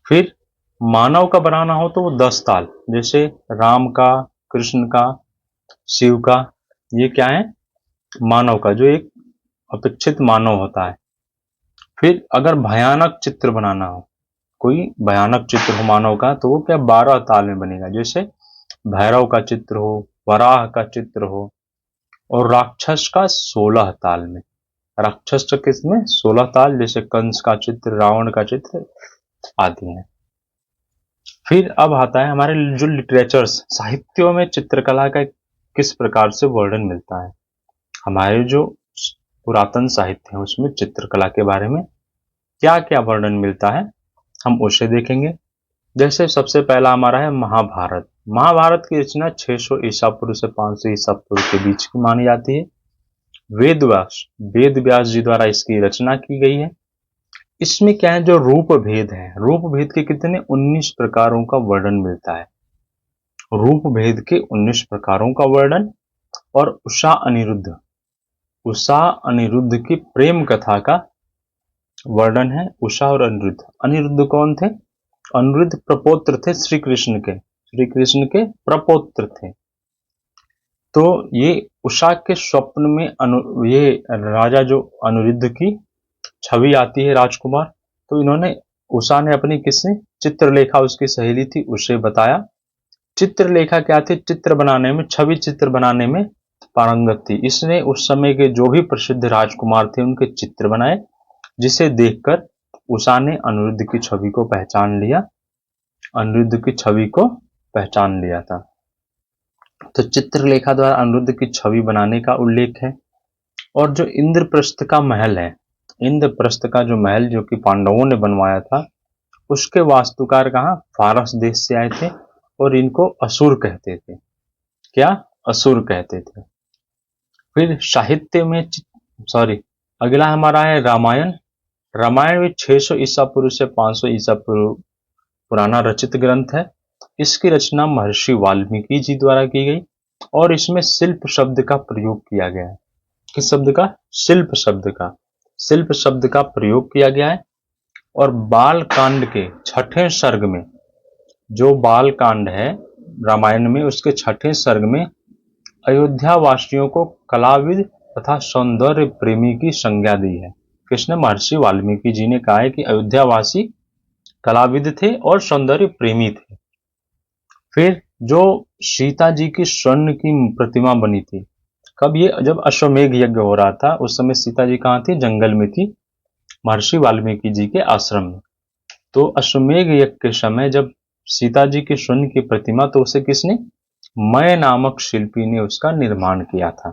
फिर मानव का बनाना हो तो वो 10 ताल, जैसे राम का, कृष्ण का, शिव का। ये क्या है, मानव का, जो एक अपेक्षित मानव होता है। फिर अगर भयानक चित्र बनाना हो, कोई भयानक चित्र हो मानव का, तो वो क्या 12 ताल में बनेगा, जैसे भैरव का चित्र हो, वराह का चित्र हो, और राक्षस का 16 ताल में। राक्षस का किसमें, 16 ताल, जैसे कंस का चित्र, रावण का चित्र आदि है। फिर अब आता है हमारे जो लिटरेचर्स, साहित्यों में चित्रकला का किस प्रकार से वर्णन मिलता है। हमारे जो पुरातन साहित्य है उसमें चित्रकला के बारे में क्या क्या वर्णन मिलता है, हम उसे देखेंगे। जैसे सबसे पहला हमारा है महाभारत। महाभारत की रचना 600 ईसा पूर्व से 500 ईसा पूर्व के बीच की मानी जाती है। वेद व्यास जी द्वारा इसकी रचना की गई है। इसमें क्या है, जो रूप भेद है, रूप भेद के कितने 19 प्रकारों का वर्णन मिलता है। रूप भेद के 19 प्रकारों का वर्णन। और उषा अनिरुद्ध की प्रेम कथा का वर्णन है। उषा और अनिरुद्ध, अनिरुद्ध कौन थे, अनिरुद्ध प्रपौत्र थे श्री कृष्ण के, श्री कृष्ण के प्रपौत्र थे। तो ये उषा के स्वप्न में ये राजा जो अनिरुद्ध की छवि आती है, राजकुमार। तो इन्होंने, उषा ने अपनी किससे, चित्रलेखा उसकी सहेली थी, उसे बताया। चित्रलेखा क्या थी, चित्र बनाने में, छवि चित्र बनाने में पारंगत थी। इसने उस समय के जो भी प्रसिद्ध राजकुमार थे उनके चित्र बनाए, जिसे देखकर उषा ने अनिरुद्ध की छवि को पहचान लिया, अनिरुद्ध की छवि को पहचान लिया था। तो चित्रलेखा द्वारा अनिरुद्ध की छवि बनाने का उल्लेख है। और जो इंद्रप्रस्थ का महल है, इंद्रप्रस्थ का जो महल जो कि पांडवों ने बनवाया था, उसके वास्तुकार कहाँ, फारस देश से आए थे, और इनको असुर कहते थे। क्या, असुर कहते थे। फिर साहित्य में अगला हमारा है रामायण। रामायण भी 600 ईसा पूर्व से 500 ईसा पूर्व पुराना रचित ग्रंथ है। इसकी रचना महर्षि वाल्मीकि जी द्वारा की गई, और इसमें शिल्प शब्द का प्रयोग किया गया है। किस शब्द का, शिल्प शब्द का प्रयोग किया गया है। और बाल कांड के 6ठे सर्ग में, जो बाल कांड है रामायण में, उसके 6ठे सर्ग में अयोध्या वासियों को कलाविद तथा सौंदर्य प्रेमी की संज्ञा दी है। किसने, महर्षि वाल्मीकि जी ने कहा है कि अयोध्यावासी कलाविद थे और सौंदर्य प्रेमी थे। फिर जो सीता जी की स्वर्ण की प्रतिमा बनी थी, कब, ये जब अश्वमेघ यज्ञ हो रहा था, उस समय सीता जी कहाँ थी, जंगल में थी, महर्षि वाल्मीकि जी के आश्रम में। तो अश्वमेघ यज्ञ के समय जब सीता जी की स्वर्ण की प्रतिमा, तो उसे किसने, मय नामक शिल्पी ने उसका निर्माण किया था।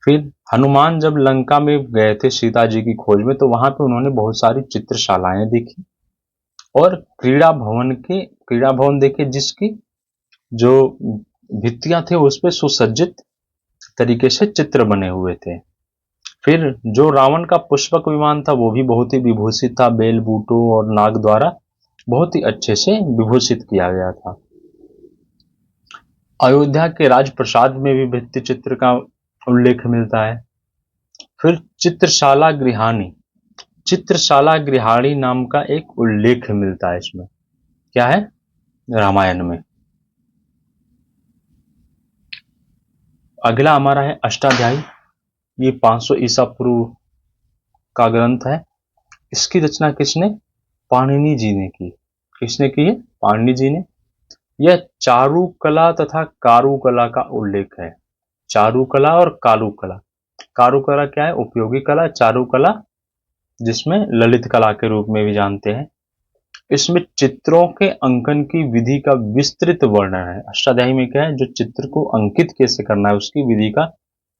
फिर हनुमान जब लंका में गए थे सीता जी की खोज में, तो वहां पे उन्होंने बहुत सारी चित्रशालाएं देखी, और क्रीड़ा भवन देखे, जिसकी जो भित्तियां थे उस पे सुसज्जित तरीके से चित्र बने हुए थे। फिर जो रावण का पुष्पक विमान था वो भी बहुत ही विभूषित था, बेल बूटों और नाग द्वारा बहुत ही अच्छे से विभूषित किया गया था। अयोध्या के राजप्रसाद में भी भित्ति चित्र का उल्लेख मिलता है। फिर चित्रशाला गृहाणी नाम का एक उल्लेख मिलता है इसमें, क्या है, रामायण में। अगला हमारा है अष्टाध्यायी। ये 500 ईसा पूर्व का ग्रंथ है। इसकी रचना किसने, पाणिनि जी ने की। किसने की है, पाणिनि जी ने। यह चारुकला तथा कारुकला का उल्लेख है। चारुकला और कारुकला। कारुकला क्या है, उपयोगी कला। चारुकला जिसमें ललित कला के रूप में भी जानते हैं। इसमें चित्रों के अंकन की विधि का विस्तृत वर्णन है। अष्टाध्यायी में क्या है, जो चित्र को अंकित कैसे करना है उसकी विधि का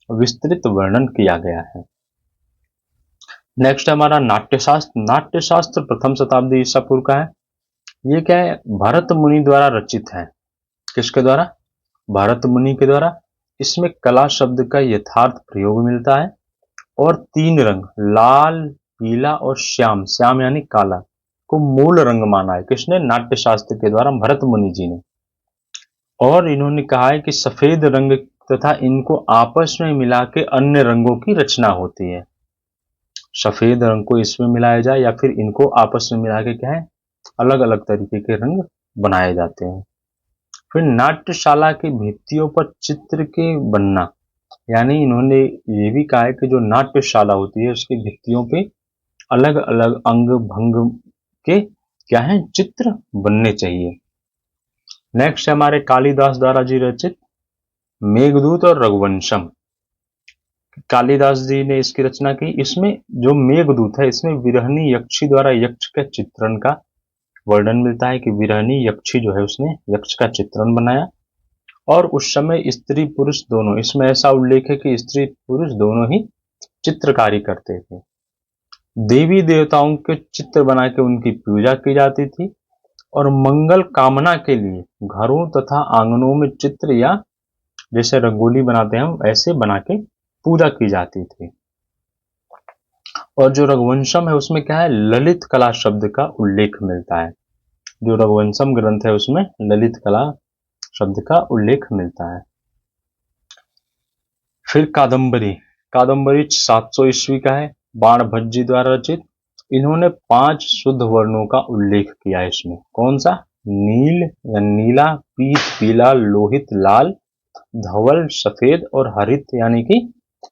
विस्तृत वर्णन किया गया है। नेक्स्ट हमारा नाट्यशास्त्र। नाट्यशास्त्र प्रथम शताब्दी ईसा पूर्व का है। ये क्या है, भरत मुनि द्वारा रचित है। किसके द्वारा, भरत मुनि के द्वारा। इसमें कला शब्द का यथार्थ प्रयोग मिलता है, और 3 रंग, लाल, पीला और श्याम, श्याम यानी काला, को मूल रंग माना है। किसने? नाट्य शास्त्र के द्वारा भरत मुनि जी ने। और इन्होंने कहा है कि सफेद रंग तथा इनको आपस में मिला के अन्य रंगों की रचना होती है। सफेद रंग को इसमें मिलाया जाए या फिर इनको आपस में मिला के क्या है, अलग अलग तरीके के रंग बनाए जाते हैं। फिर नाट्यशाला की भित्तियों पर चित्र के बनना, यानी इन्होंने ये भी कहा है कि जो नाट्यशाला होती है उसकी भित्तियों पे अलग अलग अंग भंग के क्या है, चित्र बनने चाहिए। नेक्स्ट है हमारे कालिदास द्वारा जी रचित मेघदूत और रघुवंशम। कालिदास जी ने इसकी रचना की। इसमें जो मेघदूत है इसमें विरहनी यक्षी द्वारा यक्ष के चित्रण का वर्णन मिलता है कि विरहनी यक्षी जो है उसने यक्ष का चित्रण बनाया। और उस समय स्त्री पुरुष दोनों, इसमें ऐसा उल्लेख है कि स्त्री पुरुष दोनों ही चित्रकारी करते थे। देवी देवताओं के चित्र बना के उनकी पूजा की जाती थी और मंगल कामना के लिए घरों तथा आंगनों में चित्र या जैसे रंगोली बनाते हैं हम ऐसे बना के पूजा की जाती थी। और जो रघुवंशम है उसमें क्या है, ललित कला शब्द का उल्लेख मिलता है। जो रघुवंशम ग्रंथ है उसमें ललित कला शब्द का उल्लेख मिलता है। फिर कादम्बरी, कादम्बरी 700 ईस्वी का है, बाणभट्ट जी द्वारा रचित। इन्होंने 5 शुद्ध वर्णों का उल्लेख किया है इसमें। कौन सा? नील या नीला, पीत, पीला, लोहित, लाल, धवल, सफेद और हरित यानी कि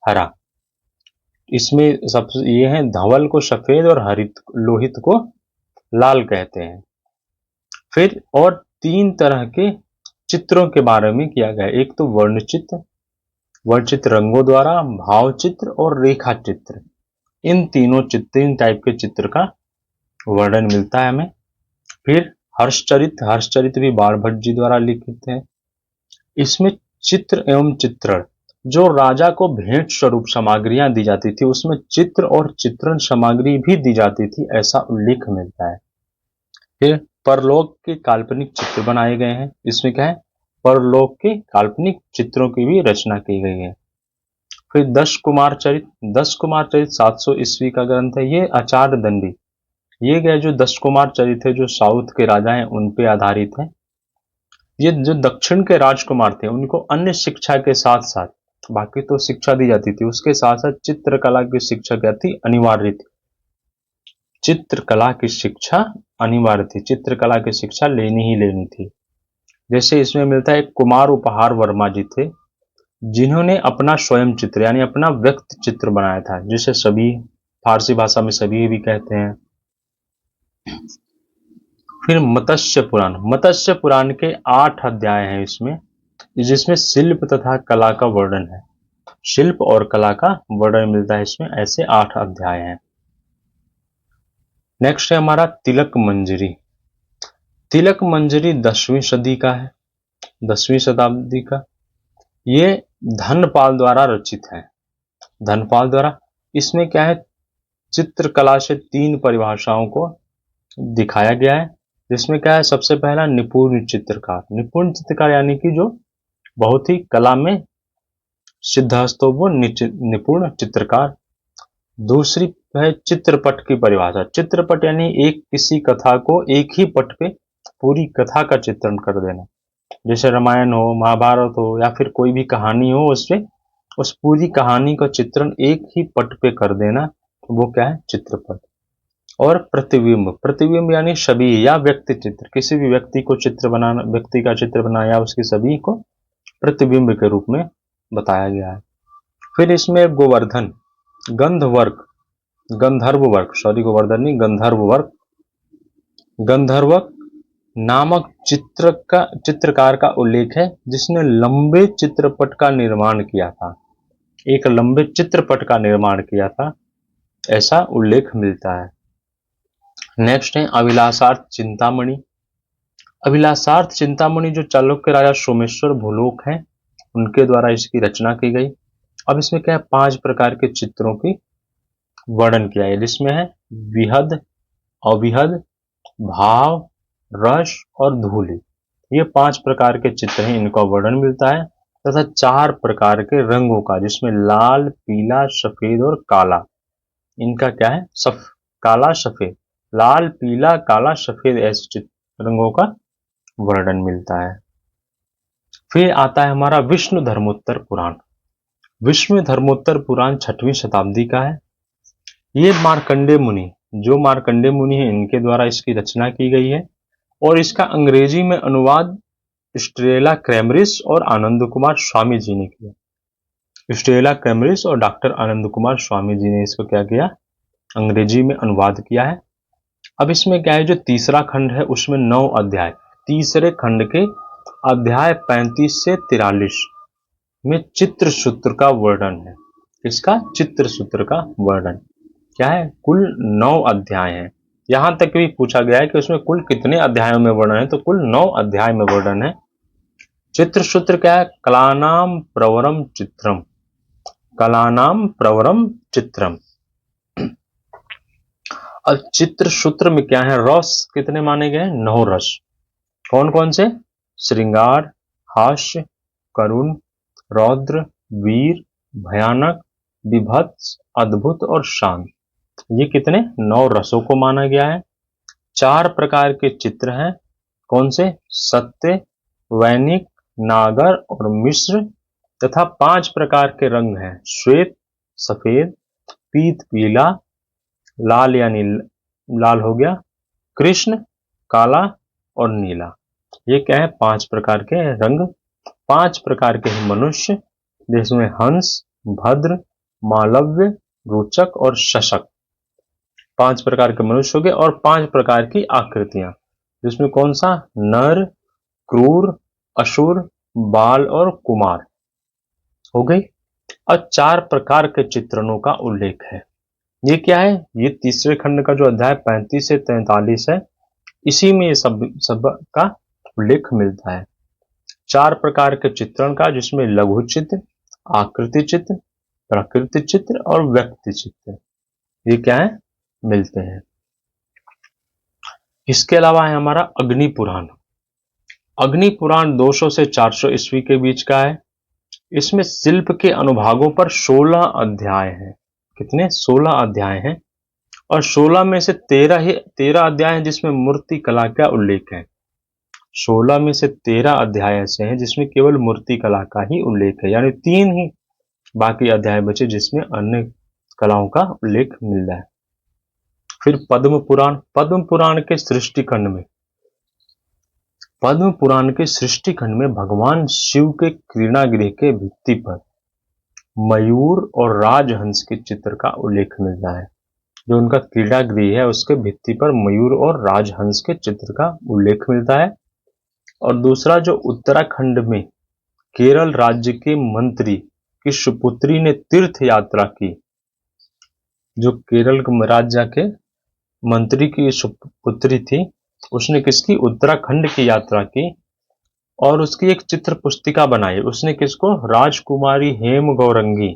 हरा। इसमें सबसे ये है, धवल को सफेद और हरित लोहित को लाल कहते हैं। फिर और 3 तरह के चित्रों के बारे में किया गया। एक तो वर्णचित्र, वर्णचित्र रंगों द्वारा, भाव चित्र और रेखा चित्र। इन तीन टाइप के चित्र का वर्णन मिलता है हमें। फिर हर्षचरित, हर्षचरित भी बाणभट्ट जी द्वारा लिखित है। इसमें चित्र एवं चित्रण, जो राजा को भेंट स्वरूप सामग्रियां दी जाती थी उसमें चित्र और चित्रण सामग्री भी दी जाती थी, ऐसा उल्लेख मिलता है। फिर परलोक के काल्पनिक चित्र बनाए गए हैं। इसमें क्या है, परलोक के काल्पनिक चित्रों की भी रचना की गई है। फिर 10 कुमार चरित, 10 कुमार चरित 700 ईस्वी का ग्रंथ है। ये आचार्य दंडी, ये गया जो 10 कुमार चरित है जो साउथ के राजा हैं उन पे आधारित है। ये जो दक्षिण के राजकुमार थे उनको अन्य शिक्षा के साथ साथ, बाकी तो शिक्षा दी जाती थी, उसके साथ साथ चित्रकला की शिक्षा क्या थी, अनिवार्य थी। चित्रकला की शिक्षा अनिवार्य थी, चित्रकला की शिक्षा लेनी ही लेनी थी। जैसे इसमें मिलता है कुमार उपहार वर्मा जी थे जिन्होंने अपना स्वयं चित्र यानी अपना व्यक्त चित्र बनाया था, जिसे सभी फारसी भाषा में सभी भी कहते हैं। फिर मत्स्य पुराण, मत्स्य पुराण के 8 अध्याय हैं इसमें, जिसमें शिल्प तथा कला का वर्णन है। शिल्प और कला का वर्णन मिलता है इसमें, ऐसे 8 अध्याय हैं। नेक्स्ट है हमारा तिलक मंजरी। तिलक मंजरी 10वीं सदी का है, 10वीं शताब्दी का। ये धनपाल द्वारा रचित है, धनपाल द्वारा। इसमें क्या है, चित्रकला से 3 परिभाषाओं को दिखाया गया है, जिसमें क्या है, सबसे पहला निपुण चित्रकार। निपुण चित्रकार यानी कि जो बहुत ही कला में सिद्धहस्त हो, वो निपुण चित्रकार। दूसरी है चित्रपट की परिभाषा। चित्रपट यानी एक किसी कथा को एक ही पट पे पूरी कथा का चित्रण कर देना, जैसे रामायण हो, महाभारत हो या फिर कोई भी कहानी हो, उससे उस पूरी कहानी का चित्रण एक ही पट पे कर देना, वो क्या है, चित्रपट। और प्रतिबिंब, प्रतिबिंब यानी छवि या व्यक्ति चित्र, किसी भी व्यक्ति को चित्र बनाना, व्यक्ति का चित्र बनाना या उसकी छवि को प्रतिबिंब के रूप में बताया गया है। फिर इसमें गोवर्धन, गंधवर्क, गंधर्व सॉरी गोवर्धन नहीं, गंधर्वक नामक चित्रकार का उल्लेख है जिसने लंबे चित्रपट का निर्माण किया था, एक लंबे चित्रपट का निर्माण किया था, ऐसा उल्लेख मिलता है। नेक्स्ट है अभिलाषार्थ चिंतामणि। अभिलाषार्थ चिंतामणि जो चालुक्य राजा सोमेश्वर भूलोक हैं उनके द्वारा इसकी रचना की गई। अब इसमें क्या है, 5 प्रकार के चित्रों की वर्णन किया है, जिसमें है विहद, अविहद, भाव, रस और धूलि। ये 5 प्रकार के चित्र हैं, इनका वर्णन मिलता है। तथा 4 प्रकार के रंगों का, जिसमें लाल, पीला, सफेद और काला, इनका क्या है, काला सफेद, लाल, पीला, काला, सफेद ऐसे रंगों का वर्णन मिलता है। फिर आता है हमारा विष्णु धर्मोत्तर पुराण। विष्णु धर्मोत्तर पुराण 6वीं शताब्दी का है। ये मार्कंडेय मुनि, जो मार्कंडेय मुनि है, इनके द्वारा इसकी रचना की गई है और इसका अंग्रेजी में अनुवाद स्टेला क्रैमरिस और आनंद कुमार स्वामी जी ने किया। स्टेला क्रैमरिस और डॉक्टर आनंद कुमार स्वामी जी ने इसको क्या किया, अंग्रेजी में अनुवाद किया है। अब इसमें क्या है, जो तीसरा खंड है उसमें 9 अध्याय, तीसरे खंड के अध्याय 35 से 43 में चित्र सूत्र का वर्णन है। इसका चित्र सूत्र का वर्णन क्या है, कुल 9 अध्याय हैं। यहां तक भी पूछा गया है कि उसमें कुल कितने अध्यायों में वर्णन है, तो कुल 9 अध्याय में वर्णन है। चित्र सूत्र क्या है, कलानाम प्रवरम चित्रम, कलानाम प्रवरम चित्रम। अब चित्र सूत्र में क्या है, रस कितने माने गए, 9 रस। कौन कौन से, श्रृंगार, हास्य, करुण, रौद्र, वीर, भयानक, विभत्स, अद्भुत और शांत। ये कितने, 9 रसों को माना गया है। 4 प्रकार के चित्र हैं, कौन से, सत्य, वैनिक, नागर और मिश्र, तथा 5 प्रकार के रंग हैं, श्वेत, सफेद, पीत पीला, लाल यानी लाल हो गया, कृष्ण, काला और नीला। ये क्या है, 5 प्रकार के रंग। 5 प्रकार के मनुष्य, जिसमें हंस, भद्र, मालव्य, रोचक और शशक, 5 प्रकार के मनुष्य हो गए। और 5 प्रकार की आकृतियां, जिसमें कौन सा, नर, क्रूर, असुर, बाल और कुमार हो गई। और 4 प्रकार के चित्रणों का उल्लेख है। ये क्या है, ये तीसरे खंड का जो अध्याय 35 से 43 है, इसी में ये सब का उल्लेख मिलता है। 4 प्रकार के चित्रण का, जिसमें लघु चित्र, आकृति चित्र, प्रकृति चित्र और व्यक्ति चित्र, ये क्या है, मिलते हैं। इसके अलावा है हमारा अग्नि पुराण। अग्नि पुराण 200 से 400 ईस्वी के बीच का है। इसमें शिल्प के अनुभागों पर 16 अध्याय हैं। कितने, 16 अध्याय हैं। और 16 में से 13 अध्याय हैं जिसमें मूर्ति कला का उल्लेख है। 16 में से 13 अध्याय ऐसे हैं जिसमें केवल मूर्ति कला का ही उल्लेख है, यानी 3 ही बाकी अध्याय बचे जिसमें अन्य कलाओं का उल्लेख मिल रहा है। फिर पद्म पुराण। पद्म पुराण के सृष्टि खंड में, पद्म पुराण के सृष्टि खंड में भगवान शिव के क्रीड़ागृह के भित्ति पर मयूर और राजहंस के चित्र का उल्लेख मिलता है। जो उनका क्रीड़ागृह है उसके भित्ति पर मयूर और राजहंस के चित्र का उल्लेख मिलता है। और दूसरा, जो उत्तराखंड में केरल राज्य के मंत्री की सुपुत्री ने तीर्थ यात्रा की, जो केरल राज्य के मंत्री की सुपुत्री थी, उसने किसकी, उत्तराखंड की यात्रा की और उसकी एक चित्र पुस्तिका बनाई। उसने किसको, राजकुमारी हेम गौरंगी,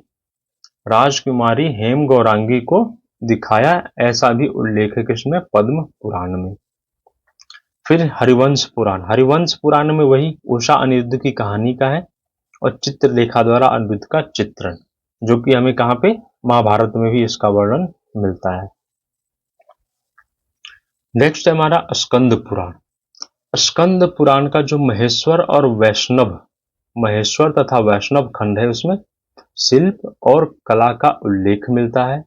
राजकुमारी हेम गौरांगी को दिखाया, ऐसा भी उल्लेख है किसमें, पद्म पुराण में। फिर हरिवंश पुराण। हरिवंश पुराण में वही उषा अनिरुद्ध की कहानी का है और चित्रलेखा द्वारा अनिरुद्ध का चित्रण, जो कि हमें कहां पे, महाभारत में भी इसका वर्णन मिलता है। नेक्स्ट है हमारा स्कंद पुराण। स्कंद पुराण का जो महेश्वर और वैष्णव, महेश्वर तथा वैष्णव खंड है, उसमें शिल्प और कला का उल्लेख मिलता है।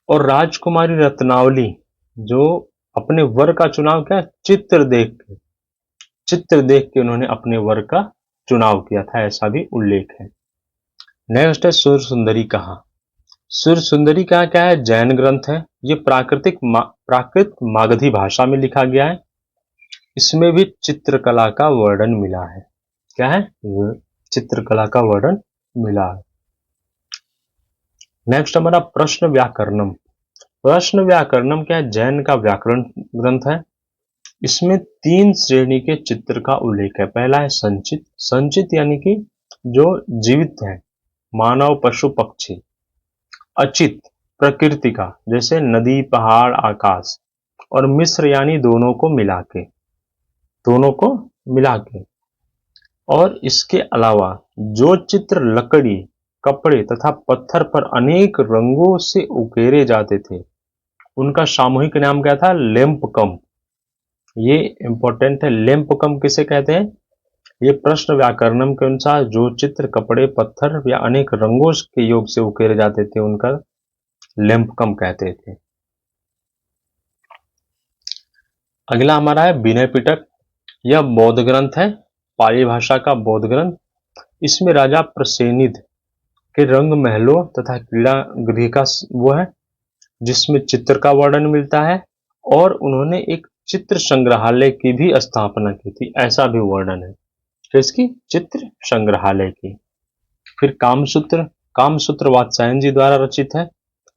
और राजकुमारी रत्नावली, जो अपने वर का चुनाव क्या, चित्र देख के उन्होंने अपने वर का चुनाव किया था, ऐसा भी उल्लेख है। नेक्स्ट है सुर सुंदरी कहा। सुर सुंदरी कहा क्या है, जैन ग्रंथ है। ये प्राकृत मागधी भाषा में लिखा गया है। इसमें भी चित्रकला का वर्णन मिला है। क्या है, चित्रकला का वर्णन मिला है। नेक्स्ट हमारा प्रश्न व्याकरणम। प्रश्न व्याकरणम क्या है, जैन का व्याकरण ग्रंथ है। इसमें 3 श्रेणी के चित्र का उल्लेख है। पहला है संचित। संचित यानी कि जो जीवित है, मानव, पशु, पक्षी। अचित, प्रकृति का, जैसे नदी, पहाड़, आकाश। और मिश्र यानी दोनों को मिला के। और इसके अलावा जो चित्र लकड़ी, कपड़े तथा पत्थर पर अनेक रंगों से उकेरे जाते थे, उनका सामूहिक नाम क्या था? लेम्पकम। ये इंपॉर्टेंट है। लेम्पकम किसे कहते हैं? ये प्रश्न व्याकरणम के अनुसार जो चित्र कपड़े, पत्थर या अनेक रंगों के योग से उकेरे जाते थे उनका लेम्पकम कहते थे। अगला हमारा है विनय पिटक। यह बौद्ध ग्रंथ है, पाली भाषा का बौद्ध ग्रंथ। इसमें राजा प्रसेनिध के रंग महलों तथा क्रीड़ा गृह का वो है, जिसमें चित्र का वर्णन मिलता है, और उन्होंने एक चित्र संग्रहालय की भी स्थापना की थी, ऐसा भी वर्णन है। किसकी? चित्र संग्रहालय की। फिर कामसूत्र। कामसूत्र वात्स्यायन जी द्वारा रचित है।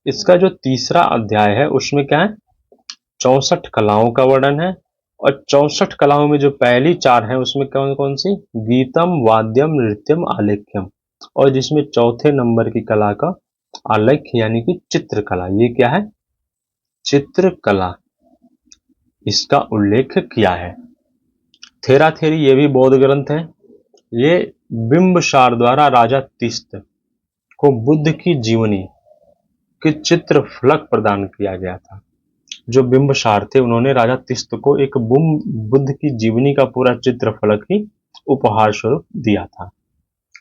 इसका जो तीसरा अध्याय है उसमें क्या है? 64 कलाओं का वर्णन है, और 64 कलाओं में जो पहली 4 है उसमें कौन कौन सी? गीतम, वाद्यम, नृत्यम, आलेख्यम। और जिसमें चौथे नंबर की कला का आलेख्य यानी कि चित्रकला, ये क्या है? चित्रकला, इसका उल्लेख किया है। थेराथेरी ये भी बौद्ध ग्रंथ है। ये बिंबसार द्वारा राजा तिस्त को बुद्ध की जीवनी के चित्र फलक प्रदान किया गया था। जो बिंबसार थे उन्होंने राजा तिस्त को एक बुद्ध की जीवनी का पूरा चित्र फलक ही उपहार स्वरूप दिया था।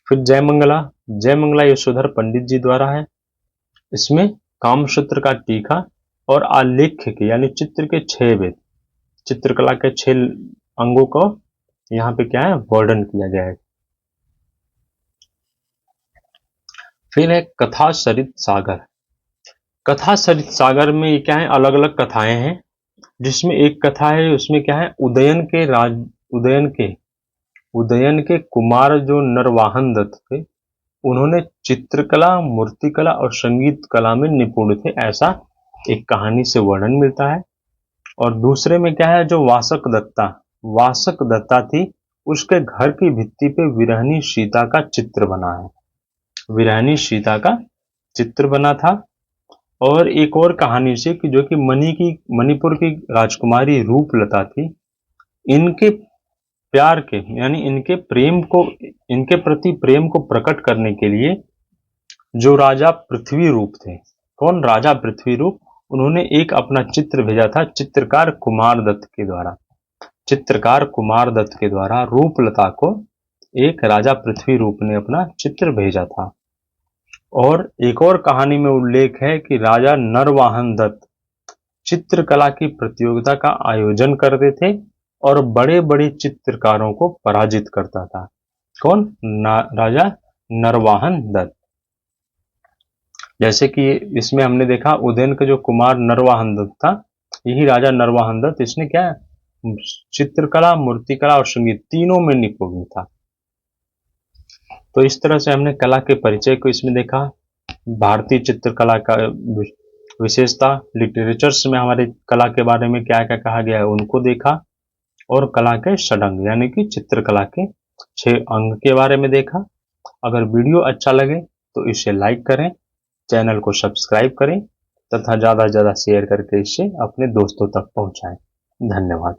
फिर जयमंगला। जयमंगला यशोधर पंडित जी द्वारा है। इसमें कामसूत्र का टीका और आलेख्य के यानी चित्र के 6 वेद, चित्रकला के 6 अंगों को यहाँ पे क्या है? वर्णन किया गया है। फिर है कथा सरित सागर। कथा सरित सागर में ये क्या है? अलग अलग कथाएं हैं, जिसमें एक कथा है उसमें क्या है? उदयन के कुमार जो नरवाहन दत्त थे, उन्होंने चित्रकला, मूर्तिकला और संगीत कला में निपुण थे, ऐसा एक कहानी से वर्णन मिलता है। और दूसरे में क्या है? जो वासक दत्ता थी, उसके घर की भित्ति पे विरहनी सीता का चित्र बना है। विरहनी सीता का चित्र बना था। और एक और कहानी से कि जो कि मणिपुर की राजकुमारी रूपलता थी, इनके प्यार के यानी इनके प्रति प्रेम को प्रकट करने के लिए जो राजा पृथ्वी रूप थे, कौन? राजा पृथ्वी रूप, उन्होंने एक अपना चित्र भेजा था चित्रकार कुमार दत्त के द्वारा रूपलता को एक राजा पृथ्वी रूप ने अपना चित्र भेजा था। और एक और कहानी में उल्लेख है कि राजा नरवाहन दत्त चित्रकला की प्रतियोगिता का आयोजन करते थे और बड़े बड़े चित्रकारों को पराजित करता था। कौन? राजा नरवाहन दत्त। जैसे कि इसमें हमने देखा उदयन का जो कुमार नरवाहन दत्त था, यही राजा नरवाहन दत्त, इसने क्या चित्रकला, मूर्तिकला और संगीत तीनों में निपुण था। तो इस तरह से हमने कला के परिचय को इसमें देखा, भारतीय चित्रकला का विशेषता, लिटरेचर्स में हमारे कला के बारे में क्या क्या कहा गया है उनको देखा, और कला के षडंग यानी कि चित्रकला के 6 अंग के बारे में देखा। अगर वीडियो अच्छा लगे तो इसे लाइक करें, चैनल को सब्सक्राइब करें तथा ज़्यादा से ज़्यादा शेयर करके इसे अपने दोस्तों तक पहुंचाएं। धन्यवाद।